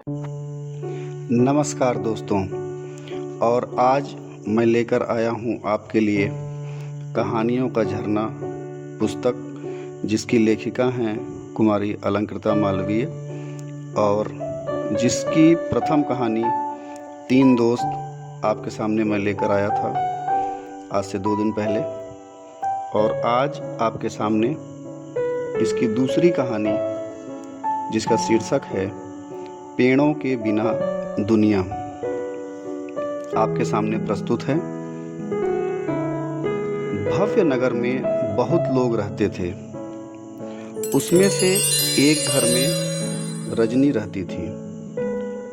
नमस्कार दोस्तों। और आज मैं लेकर आया हूँ आपके लिए कहानियों का झरना पुस्तक, जिसकी लेखिका हैं कुमारी अलंकृता मालवीय, और जिसकी प्रथम कहानी तीन दोस्त आपके सामने मैं लेकर आया था आज से 2 दिन पहले। और आज आपके सामने इसकी दूसरी कहानी, जिसका शीर्षक है पेड़ों के बिना दुनिया, आपके सामने प्रस्तुत है। भव्य नगर में बहुत लोग रहते थे। उसमें से एक घर में रजनी रहती थी।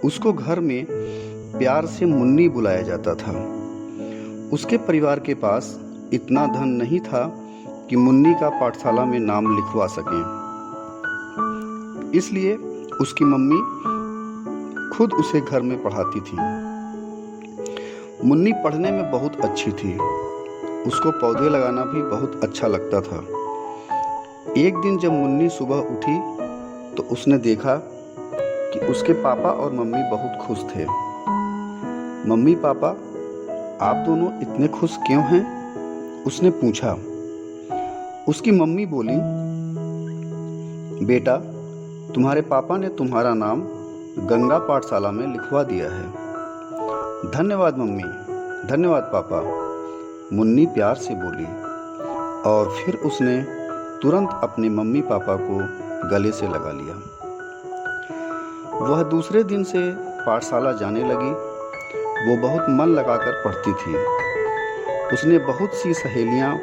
उसको घर में प्यार से मुन्नी बुलाया जाता था। उसके परिवार के पास इतना धन नहीं था कि मुन्नी का पाठशाला में नाम लिखवा सकें। इसलिए उसकी मम्मी खुद उसे घर में पढ़ाती थी। मुन्नी पढ़ने में बहुत अच्छी थी। उसको पौधे लगाना भी बहुत अच्छा लगता था। एक दिन जब मुन्नी सुबह उठी तो उसने देखा कि उसके पापा और मम्मी बहुत खुश थे। मम्मी पापा, आप दोनों इतने खुश क्यों हैं? उसने पूछा। उसकी मम्मी बोली, बेटा, तुम्हारे पापा ने तुम्हारा नाम गंगा पाठशाला में लिखवा दिया है। धन्यवाद मम्मी, धन्यवाद पापा, मुन्नी प्यार से बोली। और फिर उसने तुरंत अपने मम्मी पापा को गले से लगा लिया। वह दूसरे दिन से पाठशाला जाने लगी। वो बहुत मन लगाकर पढ़ती थी। उसने बहुत सी सहेलियां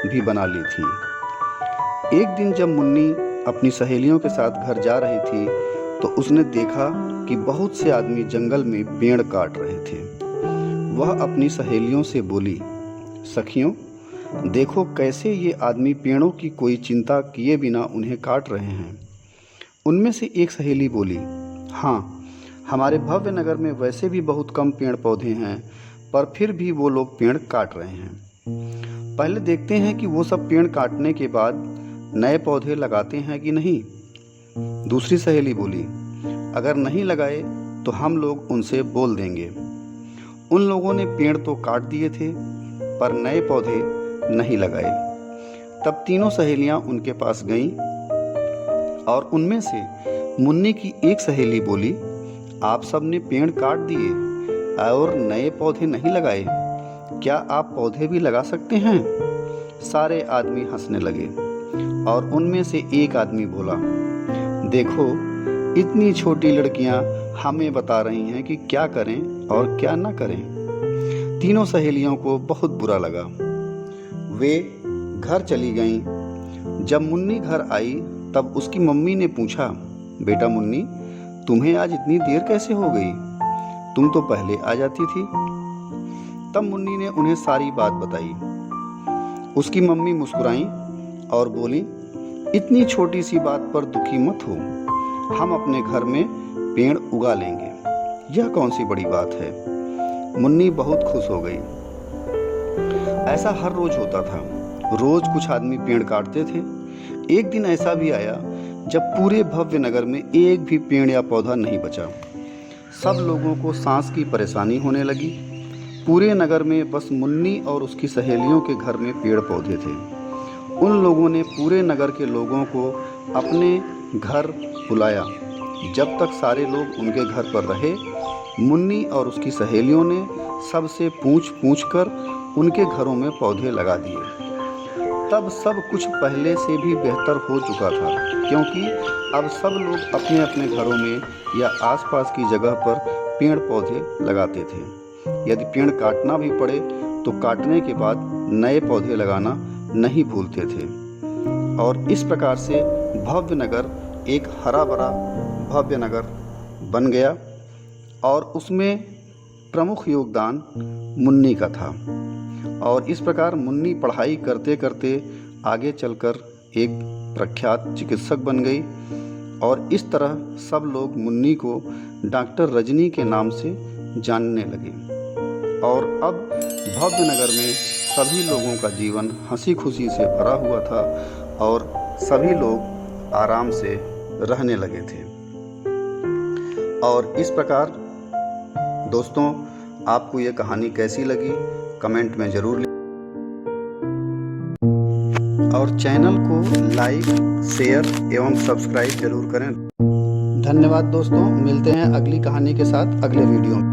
भी बना ली थी। एक दिन जब मुन्नी अपनी सहेलियों के साथ घर जा रही थी तो उसने देखा कि बहुत से आदमी जंगल में पेड़ काट रहे थे। वह अपनी सहेलियों से बोली, सखियों, देखो कैसे ये आदमी पेड़ों की कोई चिंता किए बिना उन्हें काट रहे हैं। उनमें से एक सहेली बोली, हाँ, हमारे भव्य नगर में वैसे भी बहुत कम पेड़ पौधे हैं, पर फिर भी वो लोग पेड़ काट रहे हैं। पहले देखते हैं कि वो सब पेड़ काटने के बाद नए पौधे लगाते हैं कि नहीं। दूसरी सहेली बोली, अगर नहीं लगाए तो हम लोग उनसे बोल देंगे। उन लोगों ने पेड़ तो काट दिए थे पर नए पौधे नहीं लगाए। तब तीनों सहेलियां उनके पास गईं और उनमें से मुन्नी की एक सहेली बोली, आप सब ने पेड़ काट दिए और नए पौधे नहीं लगाए, क्या आप पौधे भी लगा सकते हैं? सारे आदमी हंसने लगे और उनमें से एक आदमी बोला, देखो, इतनी छोटी लड़कियां हमें बता रही हैं कि क्या करें और क्या न करें। तीनों सहेलियों को बहुत बुरा लगा। वे घर चली गईं। जब मुन्नी घर आई तब उसकी मम्मी ने पूछा, बेटा मुन्नी, तुम्हें आज इतनी देर कैसे हो गई? तुम तो पहले आ जाती थी। तब मुन्नी ने उन्हें सारी बात बताई। उसकी मम्मी मुस्कुराई और बोली, इतनी छोटी सी बात पर दुखी मत हो, हम अपने घर में पेड़ उगा लेंगे, यह कौन सी बड़ी बात है। मुन्नी बहुत खुश हो गई। ऐसा हर रोज होता था। रोज कुछ आदमी पेड़ काटते थे। एक दिन ऐसा भी आया जब पूरे भव्य नगर में एक भी पेड़ या पौधा नहीं बचा। सब लोगों को सांस की परेशानी होने लगी। पूरे नगर में बस मुन्नी और उसकी सहेलियों के घर में पेड़ पौधे थे। उन लोगों ने पूरे नगर के लोगों को अपने घर बुलाया। जब तक सारे लोग उनके घर पर रहे, मुन्नी और उसकी सहेलियों ने सबसे पूछ कर उनके घरों में पौधे लगा दिए। तब सब कुछ पहले से भी बेहतर हो चुका था, क्योंकि अब सब लोग अपने अपने घरों में या आसपास की जगह पर पेड़ पौधे लगाते थे। यदि पेड़ काटना भी पड़े तो काटने के बाद नए पौधे लगाना नहीं भूलते थे। और इस प्रकार से भव्य नगर एक हरा भरा भव्य नगर बन गया। और उसमें प्रमुख योगदान मुन्नी का था। और इस प्रकार मुन्नी पढ़ाई करते करते आगे चलकर एक प्रख्यात चिकित्सक बन गई। और इस तरह सब लोग मुन्नी को डॉक्टर रजनी के नाम से जानने लगे। और अब भव्य नगर में सभी लोगों का जीवन हंसी खुशी से भरा हुआ था और सभी लोग आराम से रहने लगे थे। और इस प्रकार दोस्तों आपको ये कहानी कैसी लगी कमेंट में ज़रूर और चैनल को लाइक, शेयर एवं सब्सक्राइब जरूर करें। धन्यवाद दोस्तों, मिलते हैं अगली कहानी के साथ अगले वीडियो में।